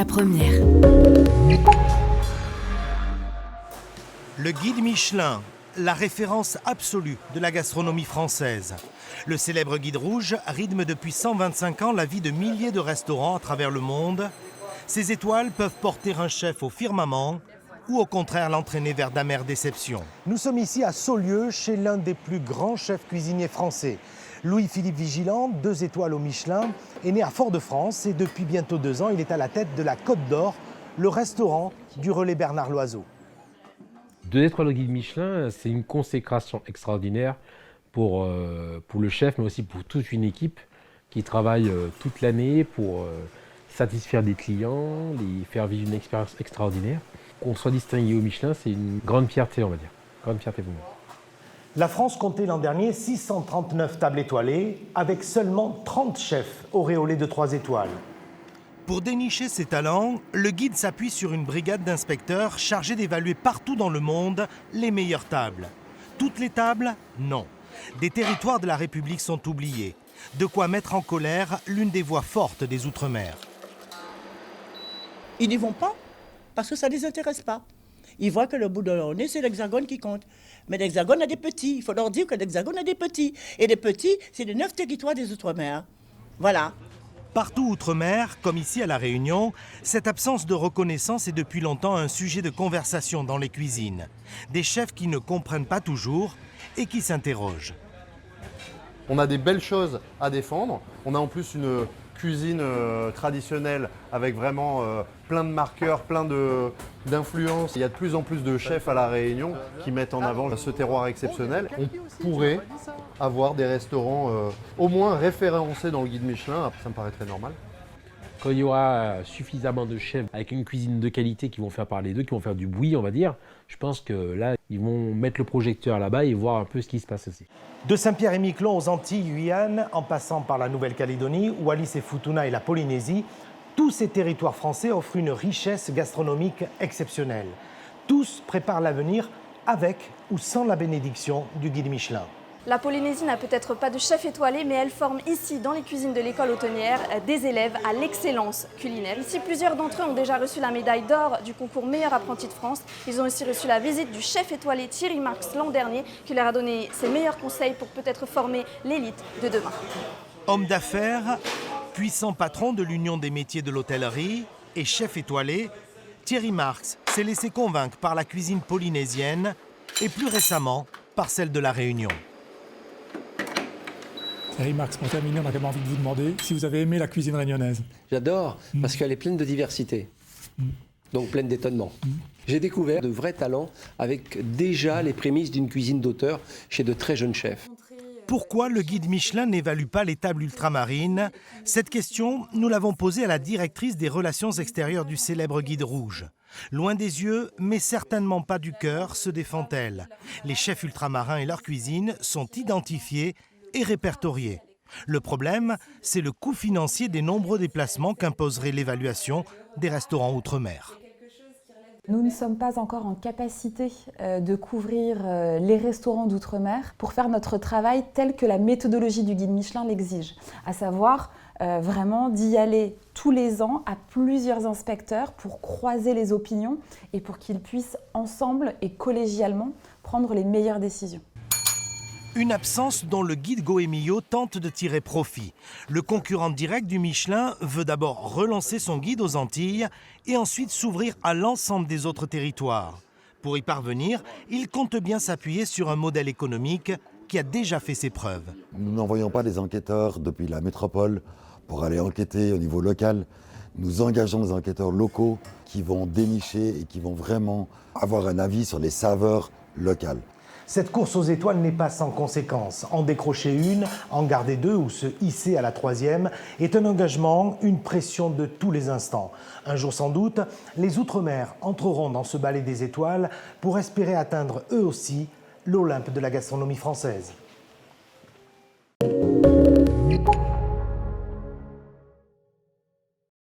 la première. Le guide Michelin, la référence absolue de la gastronomie française. Le célèbre guide rouge rythme depuis 125 ans la vie de milliers de restaurants à travers le monde. Ces étoiles peuvent porter un chef au firmament ou au contraire l'entraîner vers d'amères déceptions. Nous sommes ici à Saulieu, chez l'un des plus grands chefs cuisiniers français. Louis-Philippe Vigilant, 2 étoiles au Michelin, est né à Fort-de-France et depuis bientôt 2 ans, il est à la tête de la Côte d'Or, le restaurant du relais Bernard Loiseau. 2 étoiles au guide Michelin, c'est une consécration extraordinaire pour le chef, mais aussi pour toute une équipe qui travaille toute l'année pour satisfaire des clients, les faire vivre une expérience extraordinaire. Qu'on soit distingué au Michelin, c'est une grande fierté, on va dire. Grande fierté pour moi. La France comptait l'an dernier 639 tables étoilées, avec seulement 30 chefs auréolés de 3 étoiles. Pour dénicher ses talents, le guide s'appuie sur une brigade d'inspecteurs chargés d'évaluer partout dans le monde les meilleures tables. Toutes les tables, non. Des territoires de la République sont oubliés. De quoi mettre en colère l'une des voix fortes des Outre-mer. Ils n'y vont pas parce que ça ne les intéresse pas. Ils voient que le bout de leur nez, c'est l'Hexagone qui compte. Mais l'Hexagone a des petits. Il faut leur dire que l'Hexagone a des petits. Et les petits, c'est les 9 territoires des Outre-mer. Voilà. Partout outre-mer, comme ici à La Réunion, cette absence de reconnaissance est depuis longtemps un sujet de conversation dans les cuisines. Des chefs qui ne comprennent pas toujours et qui s'interrogent. On a des belles choses à défendre. On a en plus une cuisine traditionnelle avec vraiment plein de marqueurs, plein d'influences. Il y a de plus en plus de chefs à La Réunion qui mettent en avant ce terroir exceptionnel. On pourrait avoir des restaurants au moins référencés dans le guide Michelin, ça me paraît très normal. Quand il y aura suffisamment de chefs avec une cuisine de qualité qui vont faire parler d'eux, qui vont faire du bruit, on va dire, je pense que là, ils vont mettre le projecteur là-bas et voir un peu ce qui se passe aussi. De Saint-Pierre-et-Miquelon aux Antilles, Guyane, en passant par la Nouvelle-Calédonie, Wallis et Futuna et la Polynésie, tous ces territoires français offrent une richesse gastronomique exceptionnelle. Tous préparent l'avenir avec ou sans la bénédiction du guide Michelin. La Polynésie n'a peut-être pas de chef étoilé, mais elle forme ici, dans les cuisines de l'école hôtelière, des élèves à l'excellence culinaire. Ici, plusieurs d'entre eux ont déjà reçu la médaille d'or du concours Meilleur apprenti de France. Ils ont aussi reçu la visite du chef étoilé Thierry Marx l'an dernier, qui leur a donné ses meilleurs conseils pour peut-être former l'élite de demain. Homme d'affaires, puissant patron de l'Union des métiers de l'hôtellerie et chef étoilé, Thierry Marx s'est laissé convaincre par la cuisine polynésienne et plus récemment par celle de La Réunion. Thierry Marx, pour terminer, on a quand même envie de vous demander si vous avez aimé la cuisine réunionnaise. J'adore, parce qu'elle est pleine de diversité, donc pleine d'étonnement. J'ai découvert de vrais talents avec déjà les prémices d'une cuisine d'auteur chez de très jeunes chefs. Pourquoi le guide Michelin n'évalue pas les tables ultramarines? Cette question, nous l'avons posée à la directrice des relations extérieures du célèbre guide rouge. Loin des yeux, mais certainement pas du cœur, se défend-elle. Les chefs ultramarins et leur cuisine sont identifiés et répertoriés. Le problème, c'est le coût financier des nombreux déplacements qu'imposerait l'évaluation des restaurants outre-mer. Nous ne sommes pas encore en capacité de couvrir les restaurants d'outre-mer pour faire notre travail tel que la méthodologie du guide Michelin l'exige, à savoir vraiment d'y aller tous les ans à plusieurs inspecteurs pour croiser les opinions et pour qu'ils puissent ensemble et collégialement prendre les meilleures décisions. Une absence dont le guide Goemio tente de tirer profit. Le concurrent direct du Michelin veut d'abord relancer son guide aux Antilles et ensuite s'ouvrir à l'ensemble des autres territoires. Pour y parvenir, il compte bien s'appuyer sur un modèle économique qui a déjà fait ses preuves. Nous n'envoyons pas des enquêteurs depuis la métropole pour aller enquêter au niveau local. Nous engageons des enquêteurs locaux qui vont dénicher et qui vont vraiment avoir un avis sur les saveurs locales. Cette course aux étoiles n'est pas sans conséquences. En décrocher une, en garder 2 ou se hisser à la 3e est un engagement, une pression de tous les instants. Un jour sans doute, les Outre-mer entreront dans ce ballet des étoiles pour espérer atteindre eux aussi l'Olympe de la gastronomie française.